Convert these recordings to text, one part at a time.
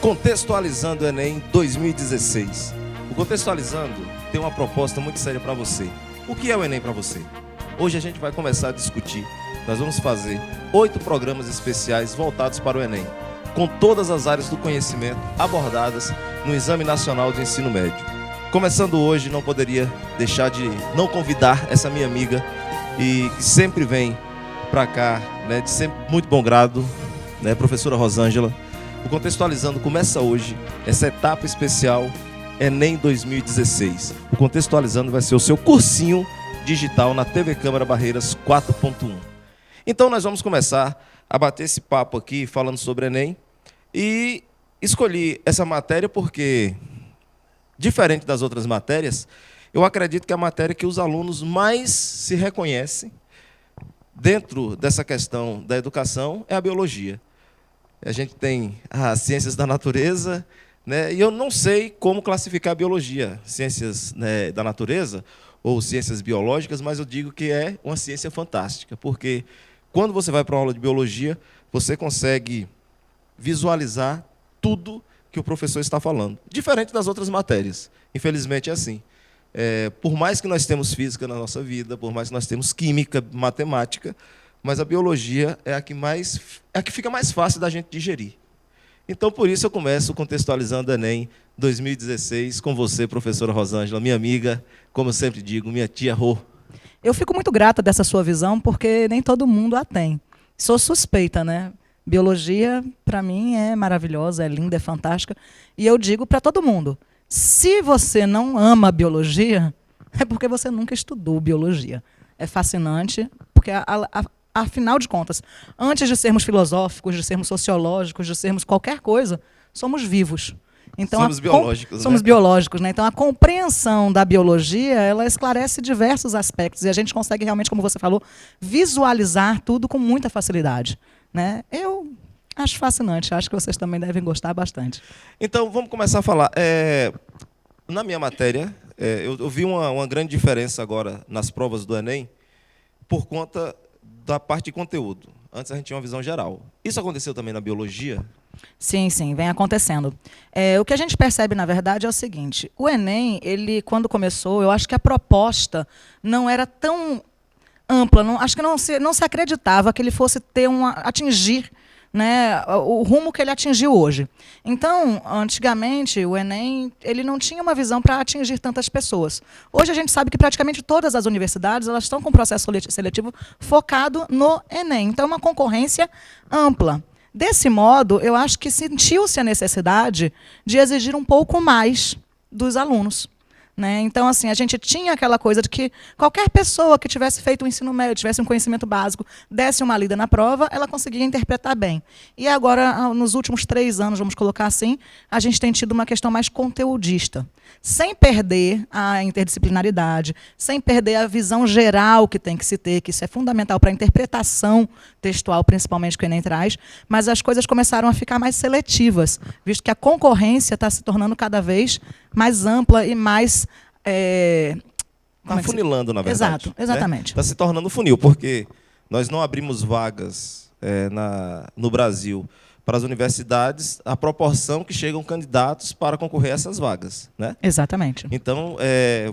Contextualizando o Enem 2016. O Contextualizando tem uma proposta muito séria para você. O que é o Enem para você? Hoje a gente vai começar a discutir. Nós vamos fazer 8 programas especiais voltados para o Enem, com todas as áreas do conhecimento abordadas no Exame Nacional de Ensino Médio. Começando hoje, não poderia deixar de não convidar essa minha amiga e que sempre vem para cá, né, de sempre muito bom grado, né, professora Rosângela. O Contextualizando começa hoje, essa etapa especial Enem 2016. O Contextualizando vai ser o seu cursinho digital na TV Câmara Barreiras 4.1. Então nós vamos começar a bater esse papo aqui falando sobre Enem. E escolhi essa matéria porque, diferente das outras matérias, eu acredito que a matéria que os alunos mais se reconhecem dentro dessa questão da educação é a biologia. A gente tem as ciências da natureza, né? E eu não sei como classificar a biologia, ciências, né, da natureza ou ciências biológicas, mas eu digo que é uma ciência fantástica, porque quando você vai para uma aula de biologia, você consegue visualizar tudo que o professor está falando, diferente das outras matérias. Infelizmente é assim. Por mais que nós temos física na nossa vida, por mais que nós temos química, matemática, mas a biologia é a que fica mais fácil da gente digerir. Então, por isso, eu começo Contextualizando o Enem 2016 com você, professora Rosângela, minha amiga, como eu sempre digo, minha tia Rô. Eu fico muito grata dessa sua visão, porque nem todo mundo a tem. Sou suspeita, né? Biologia, para mim, é maravilhosa, é linda, é fantástica. E eu digo para todo mundo, se você não ama biologia, é porque você nunca estudou biologia. É fascinante, porque afinal de contas, antes de sermos filosóficos, de sermos sociológicos, de sermos qualquer coisa, somos vivos. Então, somos biológicos, somos biológicos, né? Então, a compreensão da biologia, ela esclarece diversos aspectos e a gente consegue realmente, como você falou, visualizar tudo com muita facilidade, né? Eu acho fascinante, acho que vocês também devem gostar bastante. Então, vamos começar a falar. Na minha matéria, eu vi uma grande diferença agora nas provas do Enem por conta da parte de conteúdo. Antes a gente tinha uma visão geral. Isso aconteceu também na biologia? Sim, sim, vem acontecendo. O que a gente percebe, na verdade, é o seguinte. O Enem, ele, quando começou, eu acho que a proposta não era tão ampla, acho que não se acreditava que ele fosse atingir, né, o rumo que ele atingiu hoje. Então, antigamente, o Enem ele não tinha uma visão para atingir tantas pessoas. Hoje a gente sabe que praticamente todas as universidades elas estão com um processo seletivo focado no Enem. Então, é uma concorrência ampla. Desse modo, eu acho que sentiu-se a necessidade de exigir um pouco mais dos alunos, né? Então, assim, a gente tinha aquela coisa de que qualquer pessoa que tivesse feito o ensino médio, tivesse um conhecimento básico, desse uma lida na prova, ela conseguia interpretar bem. E agora, nos últimos 3 anos, vamos colocar assim, a gente tem tido uma questão mais conteudista, sem perder a interdisciplinaridade, sem perder a visão geral que tem que se ter, que isso é fundamental para a interpretação textual, principalmente que o Enem traz, mas as coisas começaram a ficar mais seletivas, visto que a concorrência está se tornando cada vez mais ampla e mais... Está funilando, na verdade. Exato, exatamente. Está se tornando funil, porque nós não abrimos vagas no Brasil para as universidades a proporção que chegam candidatos para concorrer a essas vagas, né? Exatamente. Então,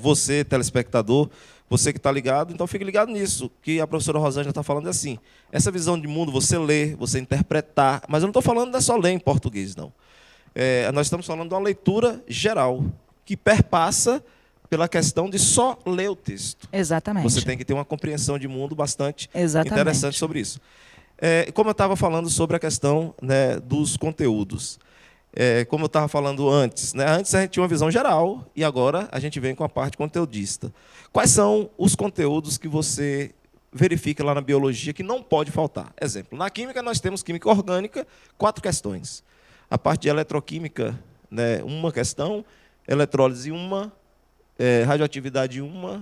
você, telespectador, você que está ligado, então fique ligado nisso, que a professora Rosângela está falando assim, essa visão de mundo, você ler, você interpretar, mas eu não estou falando de só ler em português, não. Nós estamos falando de uma leitura geral, que perpassa pela questão de só ler o texto. Exatamente. Você tem que ter uma compreensão de mundo bastante Exatamente. interessante sobre isso. Como eu estava falando sobre a questão, né, dos conteúdos. Como eu estava falando antes, né, antes a gente tinha uma visão geral e agora a gente vem com a parte conteudista. Quais são os conteúdos que você verifica lá na biologia que não pode faltar? Exemplo, na química nós temos química orgânica, 4 questões. A parte de eletroquímica, né, uma questão, eletrólise uma, radioatividade uma,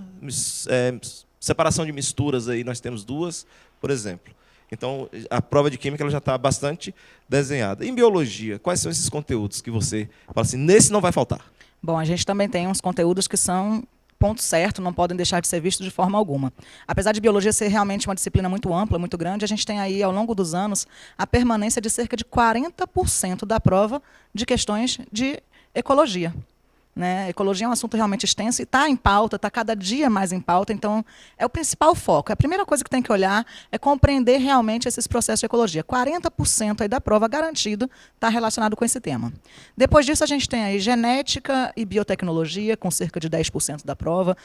separação de misturas aí nós temos 2, por exemplo. Então, a prova de química ela já está bastante desenhada. Em biologia, quais são esses conteúdos que você fala assim, nesse não vai faltar? Bom, a gente também tem uns conteúdos que são ponto certo, não podem deixar de ser vistos de forma alguma. Apesar de biologia ser realmente uma disciplina muito ampla, muito grande, a gente tem aí, ao longo dos anos, a permanência de cerca de 40% da prova de questões de ecologia. Né? Ecologia é um assunto realmente extenso e está em pauta, está cada dia mais em pauta, então é o principal foco. A primeira coisa que tem que olhar é compreender realmente esses processos de ecologia. 40% aí da prova garantida está relacionado com esse tema. Depois disso, a gente tem aí genética e biotecnologia, com cerca de 10% da prova.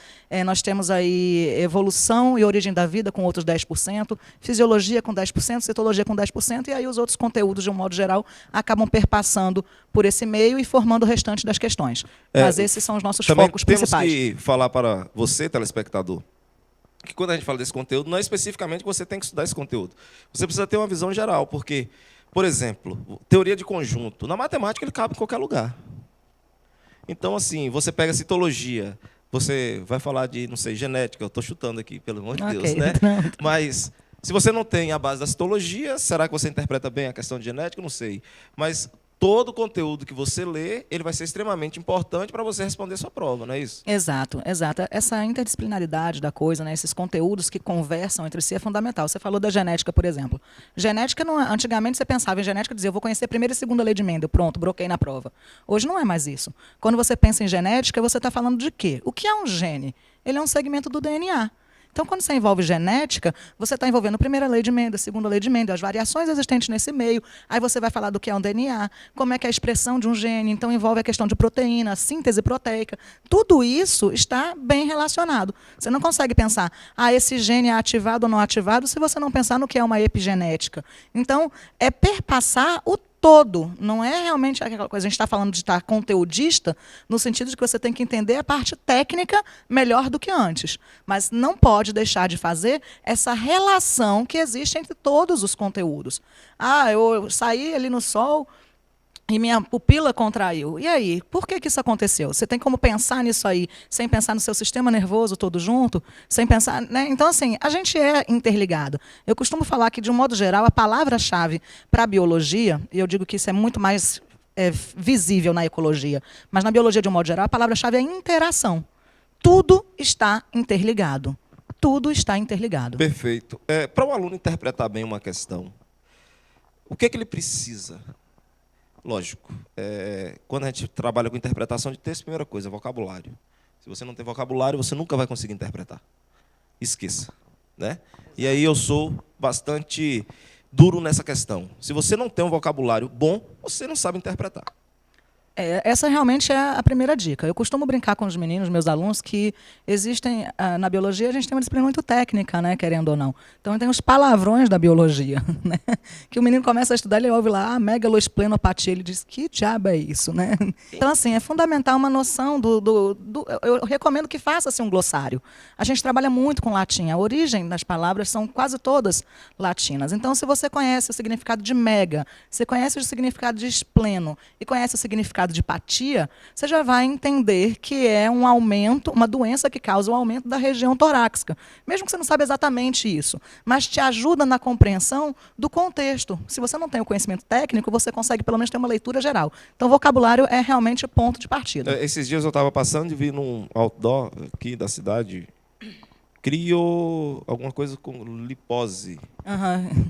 Nós temos aí evolução e origem da vida, com outros 10%, fisiologia com 10%, citologia com 10%, e aí os outros conteúdos, de um modo geral, acabam perpassando por esse meio e formando o restante das questões. Mas esses são os nossos focos principais. Temos que falar para você, telespectador, que quando a gente fala desse conteúdo, não é especificamente que você tem que estudar esse conteúdo. Você precisa ter uma visão geral, porque, por exemplo, teoria de conjunto. Na matemática, ele cabe em qualquer lugar. Então, assim, você pega citologia, você vai falar de, não sei, genética, eu estou chutando aqui, pelo amor de Deus, né? Mas, se você não tem a base da citologia, será que você interpreta bem a questão de genética? Não sei. Mas todo o conteúdo que você lê, ele vai ser extremamente importante para você responder a sua prova, não é isso? Exato, exato. Essa interdisciplinaridade da coisa, né, esses conteúdos que conversam entre si é fundamental. Você falou da genética, por exemplo. Genética, não, antigamente você pensava em genética e dizia, eu vou conhecer a primeira e segunda lei de Mendel, pronto, broquei na prova. Hoje não é mais isso. Quando você pensa em genética, você está falando de quê? O que é um gene? Ele é um segmento do DNA. Então, quando você envolve genética, você está envolvendo a primeira lei de Mendel, a segunda lei de Mendel, as variações existentes nesse meio. Aí você vai falar do que é um DNA, como é que é a expressão de um gene. Então, envolve a questão de proteína, a síntese proteica. Tudo isso está bem relacionado. Você não consegue pensar, esse gene é ativado ou não ativado, se você não pensar no que é uma epigenética. Então, é perpassar o todo, não é realmente aquela coisa, a gente está falando de estar conteudista, no sentido de que você tem que entender a parte técnica melhor do que antes, mas não pode deixar de fazer essa relação que existe entre todos os conteúdos. Eu saí ali no sol e minha pupila contraiu. E aí, por que isso aconteceu? Você tem como pensar nisso aí, sem pensar no seu sistema nervoso todo junto, sem pensar, né? Então, assim, a gente é interligado. Eu costumo falar que, de um modo geral, a palavra-chave para a biologia, e eu digo que isso é muito mais visível na ecologia, mas na biologia, de um modo geral, a palavra-chave é interação. Tudo está interligado. Tudo está interligado. Perfeito. Para o aluno interpretar bem uma questão, o que ele precisa? Lógico, quando a gente trabalha com interpretação de texto, primeira coisa, vocabulário. Se você não tem vocabulário, você nunca vai conseguir interpretar. Esqueça. Né? E aí eu sou bastante duro nessa questão. Se você não tem um vocabulário bom, você não sabe interpretar. Essa realmente é a primeira dica. Eu costumo brincar com os meninos, meus alunos, que existem, na biologia, a gente tem uma disciplina muito técnica, né, querendo ou não. Então, tem os palavrões da biologia, né? Que o menino começa a estudar, ele ouve lá, megaloesplenopatia, ele diz, que diabo é isso? Né? Então, assim, é fundamental uma noção eu recomendo que faça-se um glossário. A gente trabalha muito com latim, a origem das palavras são quase todas latinas. Então, se você conhece o significado de mega, você conhece o significado de espleno e conhece o significado de apatia, você já vai entender que é um aumento, uma doença que causa o aumento da região torácica. Mesmo que você não saiba exatamente isso, mas te ajuda na compreensão do contexto. Se você não tem o conhecimento técnico, você consegue pelo menos ter uma leitura geral. Então, o vocabulário é realmente o ponto de partida. Esses dias eu estava passando e vi num outdoor aqui da cidade, criou alguma coisa com lipose.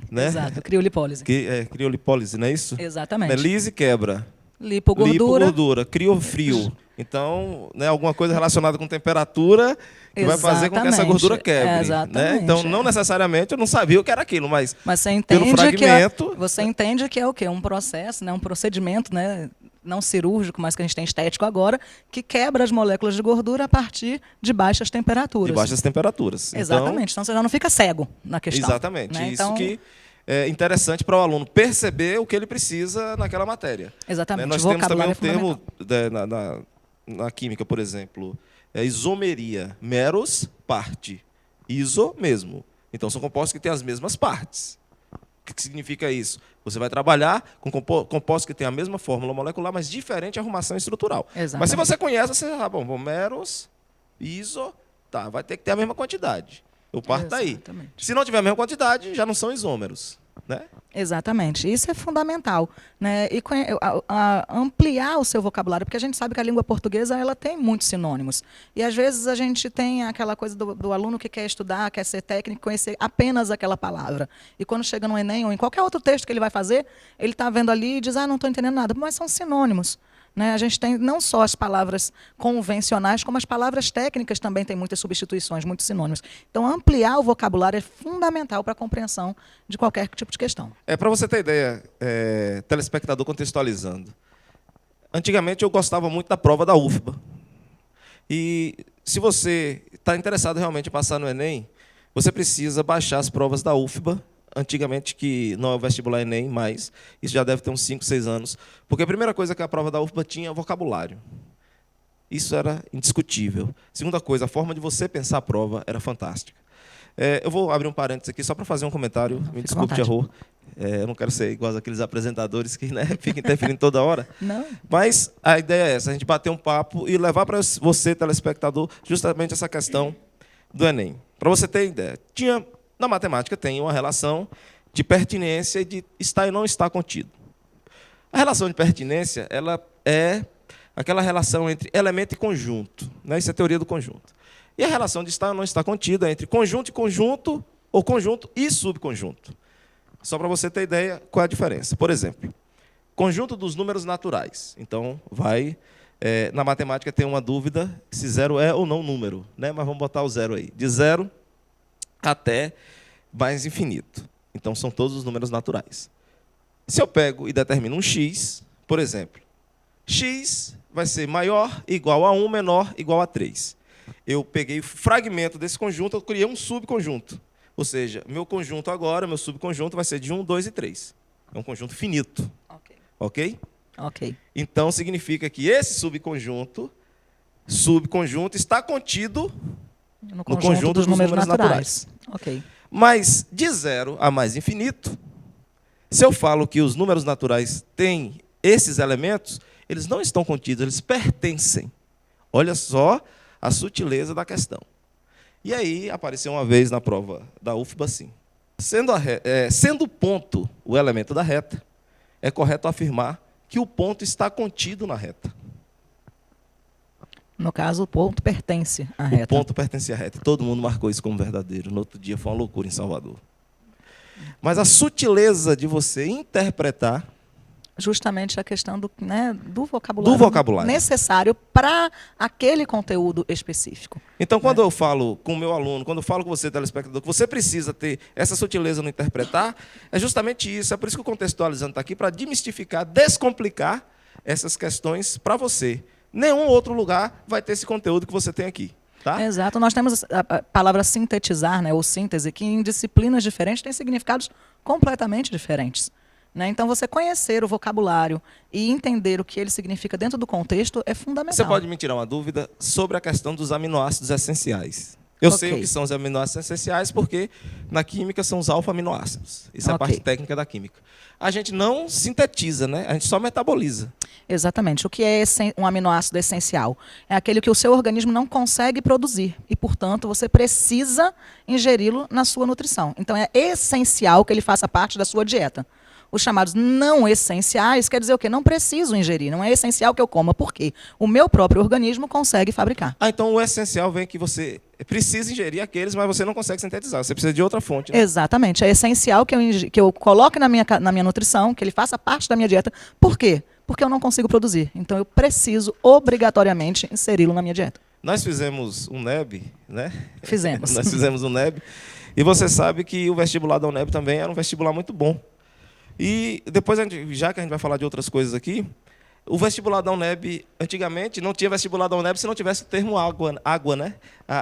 Né? Exato, criolipólise. Criolipólise, não é isso? Exatamente. Lise quebra. Lipogordura. Criofrio. Então, né, alguma coisa relacionada com temperatura que vai fazer com que essa gordura quebre. Né? Então, não necessariamente, eu não sabia o que era aquilo, mas você entende pelo fragmento... você entende que é o quê? Um processo, né, um procedimento, né, não cirúrgico, mas que a gente tem estético agora, que quebra as moléculas de gordura a partir de baixas temperaturas. De baixas temperaturas. Exatamente. Então, você já não fica cego na questão. Exatamente. Né? Isso que é interessante para o aluno perceber o que ele precisa naquela matéria. Exatamente. Nós temos também um termo na química, por exemplo, isomeria. Meros, parte. Iso, mesmo. Então, são compostos que têm as mesmas partes. O que significa isso? Você vai trabalhar com compostos que têm a mesma fórmula molecular, mas diferente arrumação estrutural. Exatamente. Mas se você conhece, você bom, meros, iso, vai ter que ter a mesma quantidade. Eu parto daí. Se não tiver a mesma quantidade, já não são isômeros. né? Exatamente, isso é fundamental, né? E ampliar o seu vocabulário, porque a gente sabe que a língua portuguesa ela tem muitos sinônimos. E às vezes a gente tem aquela coisa do aluno que quer estudar, quer ser técnico, conhecer apenas aquela palavra. E quando chega no Enem ou em qualquer outro texto que ele vai fazer, ele está vendo ali e diz, não estou entendendo nada, mas são sinônimos. Né? A gente tem não só as palavras convencionais, como as palavras técnicas também têm muitas substituições, muitos sinônimos. Então, ampliar o vocabulário é fundamental para a compreensão de qualquer tipo de questão. Para você ter ideia, telespectador contextualizando, antigamente eu gostava muito da prova da UFBA. E se você está interessado realmente em passar no Enem, você precisa baixar as provas da UFBA, antigamente, que não é o vestibular Enem, mas isso já deve ter uns 5, 6 anos, porque a primeira coisa que a prova da UFBA tinha é vocabulário. Isso era indiscutível. Segunda coisa, a forma de você pensar a prova era fantástica. Eu vou abrir um parênteses aqui só para fazer um comentário, me desculpe, Tia Rô. Eu não quero ser igual aqueles apresentadores que, né, ficam interferindo toda hora. Não. Mas a ideia é essa, a gente bater um papo e levar para você, telespectador, justamente essa questão do Enem. Para você ter ideia, na matemática tem uma relação de pertinência e de estar e não estar contido. A relação de pertinência ela é aquela relação entre elemento e conjunto. Né? Isso é a teoria do conjunto. E a relação de estar ou não estar contido é entre conjunto e conjunto, ou conjunto e subconjunto. Só para você ter ideia qual é a diferença. Por exemplo, conjunto dos números naturais. Então, na matemática tem uma dúvida se zero é ou não número. Né? Mas vamos botar o zero aí. De zero até mais infinito. Então, são todos os números naturais. Se eu pego e determino um x, por exemplo, x vai ser maior, igual a 1, menor, igual a 3. Eu peguei o fragmento desse conjunto, eu criei um subconjunto. Ou seja, meu conjunto agora, meu subconjunto vai ser de 1, 2 e 3. É um conjunto finito. Ok? Ok. Então, significa que esse subconjunto está contido no conjunto dos números naturais. Ok. Mas, de 0 a mais infinito, se eu falo que os números naturais têm esses elementos, eles não estão contidos, eles pertencem. Olha só a sutileza da questão. E aí, apareceu uma vez na prova da UFBA assim. Sendo o ponto o elemento da reta, é correto afirmar que o ponto está contido na reta. No caso, o ponto pertence à reta. O ponto pertence à reta. Todo mundo marcou isso como verdadeiro. No outro dia foi uma loucura em Salvador. Mas a sutileza de você interpretar... Justamente a questão do vocabulário necessário para aquele conteúdo específico. Então, quando eu falo com o meu aluno, quando eu falo com você, telespectador, que você precisa ter essa sutileza no interpretar, é justamente isso. É por isso que o Contextualizando está aqui, para desmistificar, descomplicar essas questões para você. Nenhum outro lugar vai ter esse conteúdo que você tem aqui. Tá? Exato. Nós temos a palavra sintetizar, né, ou síntese, que em disciplinas diferentes tem significados completamente diferentes. Né? Então, você conhecer o vocabulário e entender o que ele significa dentro do contexto é fundamental. Você pode me tirar uma dúvida sobre a questão dos aminoácidos essenciais. Eu sei o que são os aminoácidos essenciais porque na química são os alfa-aminoácidos. Isso é a parte técnica da química. A gente não sintetiza, né? A gente só metaboliza. Exatamente. O que é um aminoácido essencial? É aquele que o seu organismo não consegue produzir e, portanto, você precisa ingeri-lo na sua nutrição. Então, é essencial que ele faça parte da sua dieta. Os chamados não essenciais quer dizer o quê? Não preciso ingerir, não é essencial que eu coma. Por quê? O meu próprio organismo consegue fabricar. Então o essencial vem que você precisa ingerir aqueles, mas você não consegue sintetizar. Você precisa de outra fonte. Né? Exatamente. É essencial que eu coloque na minha nutrição, que ele faça parte da minha dieta. Por quê? Porque eu não consigo produzir. Então eu preciso obrigatoriamente inseri-lo na minha dieta. Nós fizemos um NEB, né? Fizemos. Nós fizemos um NEB. E você sabe que o vestibular da UNEB também era um vestibular muito bom. E depois, já que a gente vai falar de outras coisas aqui, o vestibular da UNEB, antigamente, não tinha vestibular da UNEB se não tivesse o termo água, né?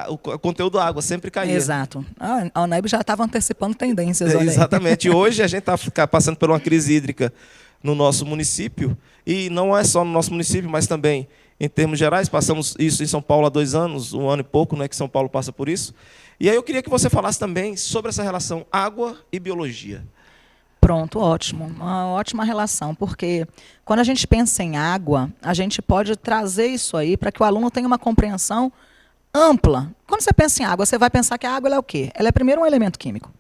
O conteúdo água sempre caía. Exato. A UNEB já estava antecipando tendências. Exatamente. E hoje a gente está passando por uma crise hídrica no nosso município, e não é só no nosso município, mas também em termos gerais. Passamos isso em São Paulo há 2 anos, 1 ano e pouco, né, que São Paulo passa por isso. E aí eu queria que você falasse também sobre essa relação água e biologia. Pronto, ótimo. Uma ótima relação, porque quando a gente pensa em água, a gente pode trazer isso aí para que o aluno tenha uma compreensão ampla. Quando você pensa em água, você vai pensar que a água ela é o quê? Ela é primeiro um elemento químico.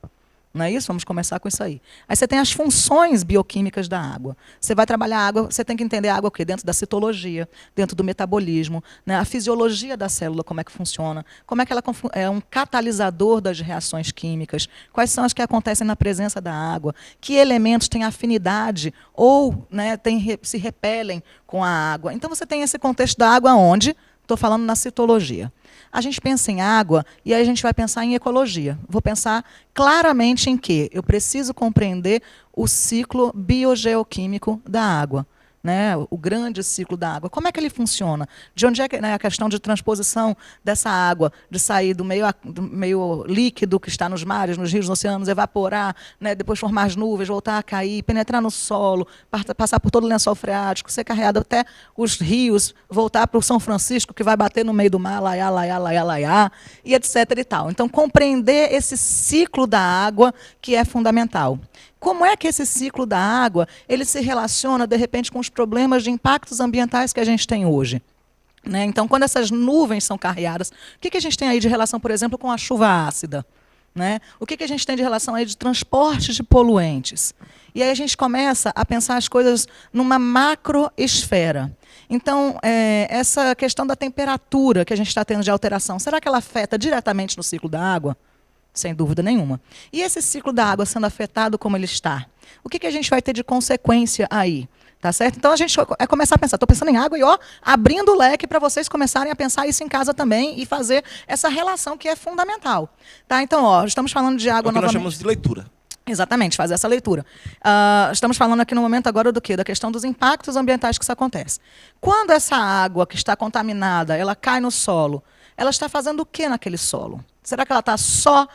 Não é isso? Vamos começar com isso aí. Aí você tem as funções bioquímicas da água. Você vai trabalhar a água, você tem que entender a água o quê? Dentro da citologia, dentro do metabolismo, né? A fisiologia da célula, como é que funciona, como é que ela é um catalisador das reações químicas, quais são as que acontecem na presença da água, que elementos têm afinidade ou, né, se repelem com a água. Então você tem esse contexto da água onde? Estou falando na citologia. A gente pensa em água e aí a gente vai pensar em ecologia. Vou pensar claramente em quê? Eu preciso compreender o ciclo biogeoquímico da água, né? O grande ciclo da água. Como é que ele funciona? De onde é que, né, a questão de transposição dessa água, de sair do meio líquido que está nos mares, nos rios, nos oceanos, evaporar, né, depois formar as nuvens, voltar a cair, penetrar no solo, passar por todo o lençol freático, ser carregado até os rios, voltar para o São Francisco, que vai bater no meio do mar, laiá, laiá, laiá, laiá, e etc. e tal. Então, compreender esse ciclo da água que é fundamental. Como é que esse ciclo da água ele se relaciona, de repente, com os problemas de impactos ambientais que a gente tem hoje? Né? Então, quando essas nuvens são carreadas, o que a gente tem aí de relação, por exemplo, com a chuva ácida? Né? O que a gente tem de relação aí de transporte de poluentes? E aí a gente começa a pensar as coisas numa macroesfera. Então, essa questão da temperatura que a gente está tendo de alteração, será que ela afeta diretamente no ciclo da água? Sem dúvida nenhuma. E esse ciclo da água sendo afetado como ele está? O que a gente vai ter de consequência aí? Tá certo? Então, a gente vai começar a pensar. Estou pensando em água e abrindo o leque para vocês começarem a pensar isso em casa também e fazer essa relação que é fundamental. Tá? Então, estamos falando de água novamente. Nós chamamos de leitura. Exatamente, fazer essa leitura. Estamos falando aqui no momento agora do quê? Da questão dos impactos ambientais que isso acontece. Quando essa água que está contaminada, ela cai no solo, ela está fazendo o que naquele solo? Será que ela está só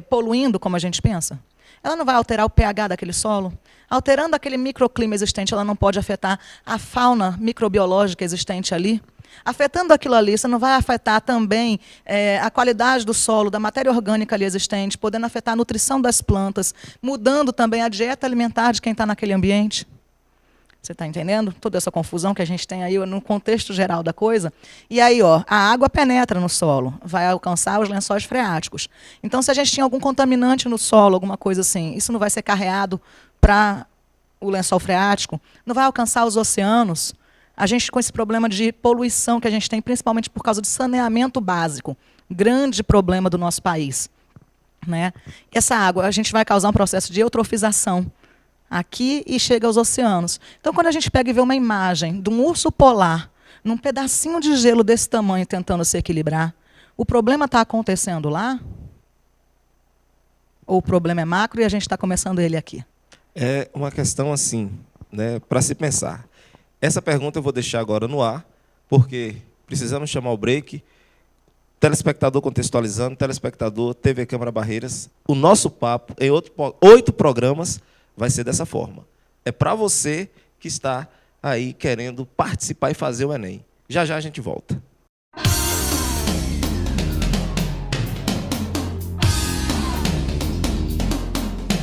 poluindo, como a gente pensa? Ela não vai alterar o pH daquele solo? Alterando aquele microclima existente, ela não pode afetar a fauna microbiológica existente ali? Afetando aquilo ali, você não vai afetar também a qualidade do solo, da matéria orgânica ali existente, podendo afetar a nutrição das plantas, mudando também a dieta alimentar de quem está naquele ambiente? Você está entendendo? Toda essa confusão que a gente tem aí no contexto geral da coisa. E aí, a água penetra no solo, vai alcançar os lençóis freáticos. Então, se a gente tinha algum contaminante no solo, alguma coisa assim, isso não vai ser carreado para o lençol freático, não vai alcançar os oceanos. A gente, com esse problema de poluição que a gente tem, principalmente por causa do saneamento básico, grande problema do nosso país. Né? Essa água, a gente vai causar um processo de eutrofização aqui e chega aos oceanos. Então, quando a gente pega e vê uma imagem de um urso polar, num pedacinho de gelo desse tamanho, tentando se equilibrar, o problema está acontecendo lá? Ou o problema é macro e a gente está começando ele aqui? É uma questão assim, né, para se pensar. Essa pergunta eu vou deixar agora no ar, porque precisamos chamar o break. Telespectador contextualizando, telespectador, TV Câmara Barreiras. O nosso papo em 8 programas vai ser dessa forma. É para você que está aí querendo participar e fazer o Enem. Já já a gente volta.